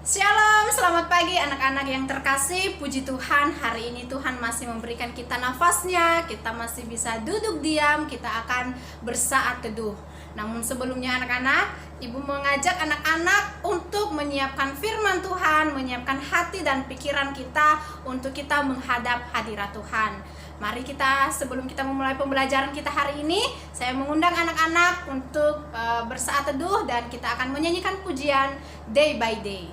Shalom, selamat pagi anak-anak yang terkasih. Puji Tuhan, hari ini Tuhan masih memberikan kita nafasnya. Kita masih bisa duduk diam, kita akan bersaat teduh. Namun sebelumnya anak-anak, Ibu mengajak anak-anak untuk menyiapkan firman Tuhan, menyiapkan hati dan pikiran kita untuk kita menghadap hadirat Tuhan. Mari kita, sebelum kita memulai pembelajaran kita hari ini, saya mengundang anak-anak untuk bersaat teduh dan kita akan menyanyikan pujian Day by Day.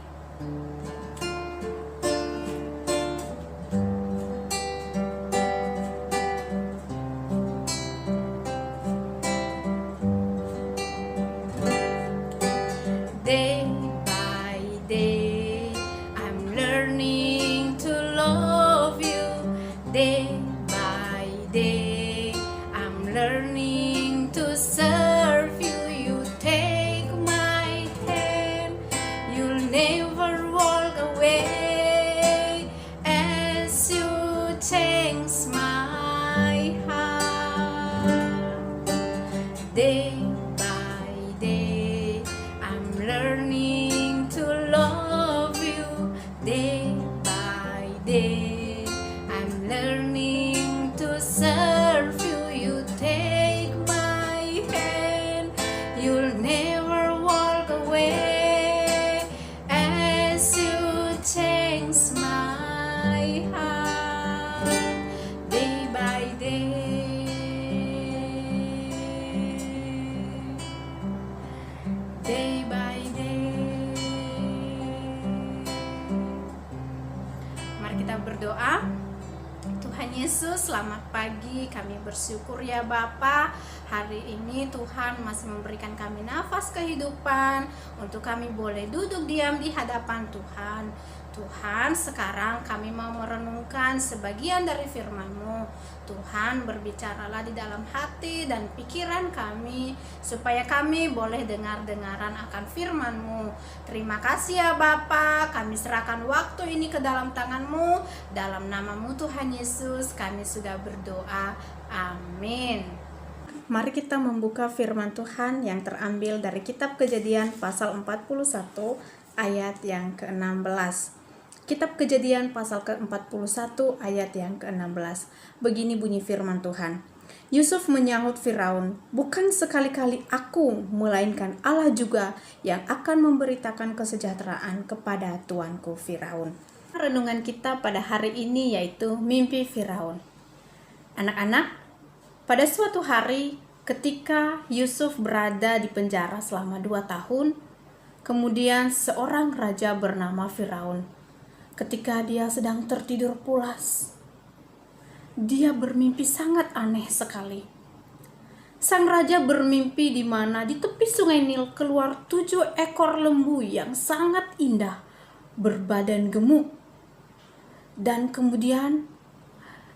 Day by day, I'm learning to love you. Day by day, I'm learning to serve you. You take my hand, you'll never walk away as you change my heart. Day by day, I'm learning to love you. Day by day, I'm learning to serve you. You take my hand, you'll never walk away as you change my heart. Day by day, day by day. Mari kita berdoa. Tuhan Yesus, selamat pagi. Kami bersyukur ya Bapa, hari ini Tuhan masih memberikan kami nafas kehidupan untuk kami boleh duduk diam di hadapan Tuhan. Tuhan, sekarang kami mau merenungkan sebagian dari firman-Mu. Tuhan, berbicaralah di dalam hati dan pikiran kami, supaya kami boleh dengar-dengaran akan firman-Mu. Terima kasih ya Bapa, kami serahkan waktu ini ke dalam tangan-Mu. Dalam nama-Mu Tuhan Yesus, kami sudah berdoa. Amin. Mari kita membuka firman Tuhan yang terambil dari kitab Kejadian pasal 41 ayat yang ke-16. Kitab Kejadian pasal ke-41 ayat yang ke-16. Begini bunyi firman Tuhan. Yusuf menyahut Firaun, "Bukan sekali-kali aku, melainkan Allah juga yang akan memberitakan kesejahteraan kepada tuanku Firaun." Renungan kita pada hari ini yaitu mimpi Firaun. Anak-anak, pada suatu hari ketika Yusuf berada di penjara selama 2 tahun, kemudian seorang raja bernama Firaun, ketika dia sedang tertidur pulas, dia bermimpi sangat aneh sekali. Sang raja bermimpi di mana di tepi sungai Nil keluar 7 ekor lembu yang sangat indah, berbadan gemuk. Dan kemudian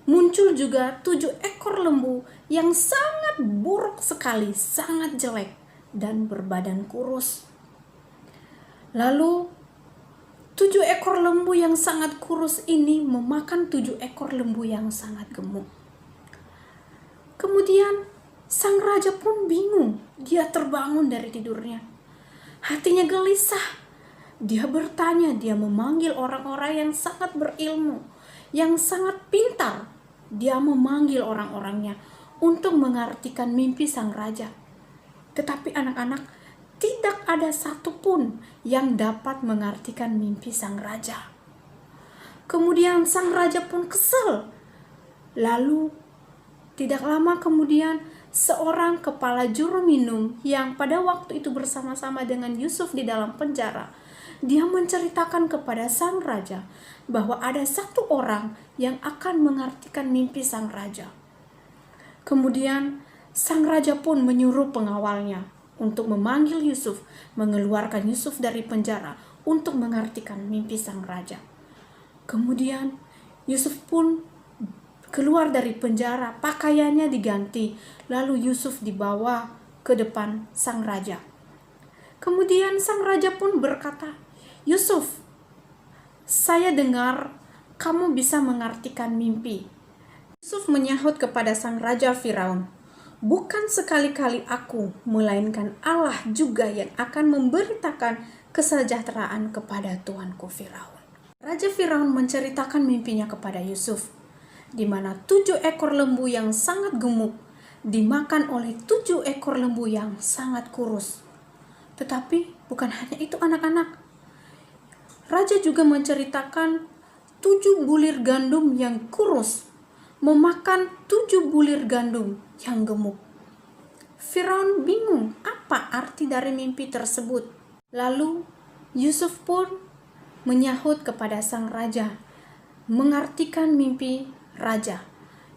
muncul juga 7 ekor lembu yang sangat buruk sekali, sangat jelek dan berbadan kurus. Lalu 7 ekor lembu yang sangat kurus ini memakan 7 ekor lembu yang sangat gemuk. Kemudian sang raja pun bingung, dia terbangun dari tidurnya. Hatinya gelisah. Dia bertanya, dia memanggil orang-orang yang sangat berilmu, yang sangat pintar. Dia memanggil orang-orangnya untuk mengartikan mimpi sang raja. Tetapi anak-anak, tidak ada satupun yang dapat mengartikan mimpi sang raja. Kemudian sang raja pun kesal. Lalu tidak lama kemudian seorang kepala juru minum yang pada waktu itu bersama-sama dengan Yusuf di dalam penjara, dia menceritakan kepada sang raja bahwa ada satu orang yang akan mengartikan mimpi sang raja. Kemudian sang raja pun menyuruh pengawalnya untuk memanggil Yusuf, mengeluarkan Yusuf dari penjara untuk mengartikan mimpi sang raja. Kemudian Yusuf pun keluar dari penjara, pakaiannya diganti, lalu Yusuf dibawa ke depan sang raja. Kemudian sang raja pun berkata, "Yusuf, saya dengar kamu bisa mengartikan mimpi." Yusuf menyahut kepada sang raja Firaun, "Bukan sekali-kali aku, melainkan Allah juga yang akan memberitakan kesejahteraan kepada tuanku Firaun. Raja Firaun menceritakan mimpinya kepada Yusuf, di mana 7 ekor lembu yang sangat gemuk dimakan oleh 7 ekor lembu yang sangat kurus. Tetapi bukan hanya itu anak-anak. Raja juga menceritakan 7 bulir gandum yang kurus memakan 7 bulir gandum yang gemuk. Firaun bingung apa arti dari mimpi tersebut. Lalu Yusuf pun menyahut kepada sang raja, mengartikan mimpi raja.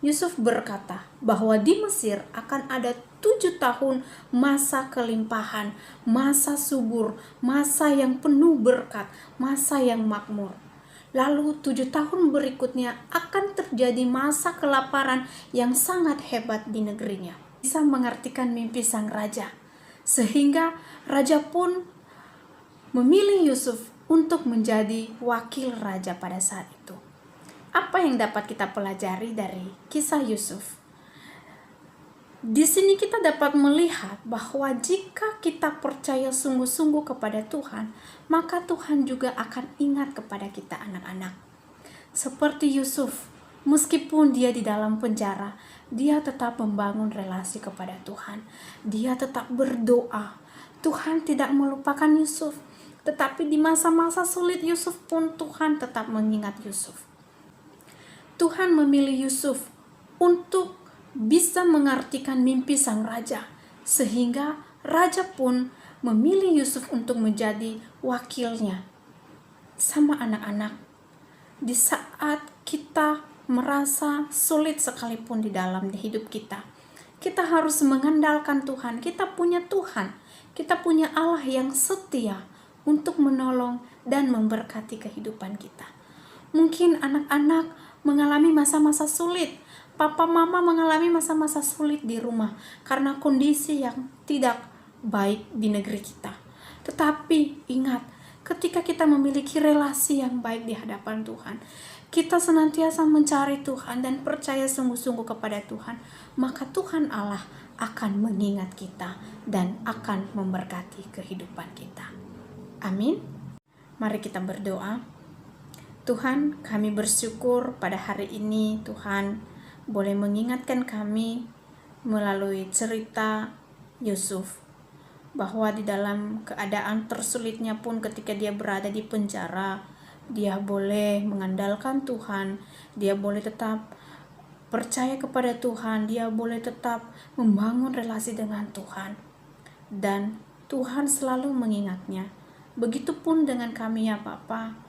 Yusuf berkata bahwa di Mesir akan ada 7 tahun masa kelimpahan, masa subur, masa yang penuh berkat, masa yang makmur. Lalu 7 tahun berikutnya akan terjadi masa kelaparan yang sangat hebat di negerinya. Bisa mengartikan mimpi sang raja, sehingga raja pun memilih Yusuf untuk menjadi wakil raja pada saat itu. Apa yang dapat kita pelajari dari kisah Yusuf? Di sini kita dapat melihat bahwa jika kita percaya sungguh-sungguh kepada Tuhan, maka Tuhan juga akan ingat kepada kita anak-anak. Seperti Yusuf, meskipun dia di dalam penjara, dia tetap membangun relasi kepada Tuhan. Dia tetap berdoa. Tuhan tidak melupakan Yusuf, tetapi di masa-masa sulit Yusuf pun Tuhan tetap mengingat Yusuf. Tuhan memilih Yusuf untuk bisa mengartikan mimpi sang raja, sehingga raja pun memilih Yusuf untuk menjadi wakilnya. Sama anak-anak, di saat kita merasa sulit sekalipun di dalam hidup kita, kita harus mengandalkan Tuhan. Kita punya Tuhan, kita punya Allah yang setia untuk menolong dan memberkati kehidupan kita. Mungkin anak-anak mengalami masa-masa sulit, papa mama mengalami masa-masa sulit di rumah karena kondisi yang tidak baik di negeri kita. Tetapi ingat, ketika kita memiliki relasi yang baik di hadapan Tuhan, kita senantiasa mencari Tuhan dan percaya sungguh-sungguh kepada Tuhan, maka Tuhan Allah akan mengingat kita dan akan memberkati kehidupan kita. Amin. Mari kita berdoa. Tuhan, kami bersyukur pada hari ini Tuhan boleh mengingatkan kami melalui cerita Yusuf, bahwa di dalam keadaan tersulitnya pun ketika dia berada di penjara, dia boleh mengandalkan Tuhan, dia boleh tetap percaya kepada Tuhan, dia boleh tetap membangun relasi dengan Tuhan, dan Tuhan selalu mengingatnya. Begitupun dengan kami ya Bapa,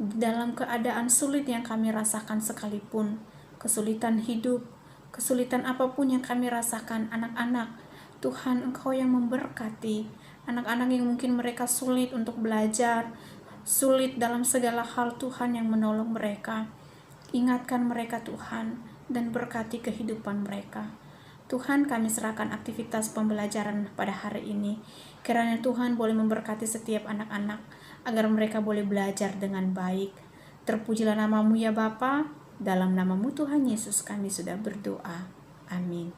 dalam keadaan sulit yang kami rasakan sekalipun, kesulitan hidup, kesulitan apapun yang kami rasakan anak-anak, Tuhan Engkau yang memberkati anak-anak yang mungkin mereka sulit untuk belajar, sulit dalam segala hal, Tuhan yang menolong mereka. Ingatkan mereka Tuhan dan berkati kehidupan mereka. Tuhan, kami serahkan aktivitas pembelajaran pada hari ini. Kiranya Tuhan boleh memberkati setiap anak-anak agar mereka boleh belajar dengan baik. Terpujilah nama-Mu ya Bapa. Dalam nama-Mu Tuhan Yesus kami sudah berdoa. Amin.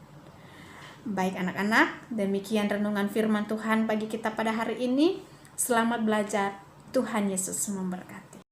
Baik anak-anak, demikian renungan firman Tuhan bagi kita pada hari ini. Selamat belajar. Tuhan Yesus memberkati.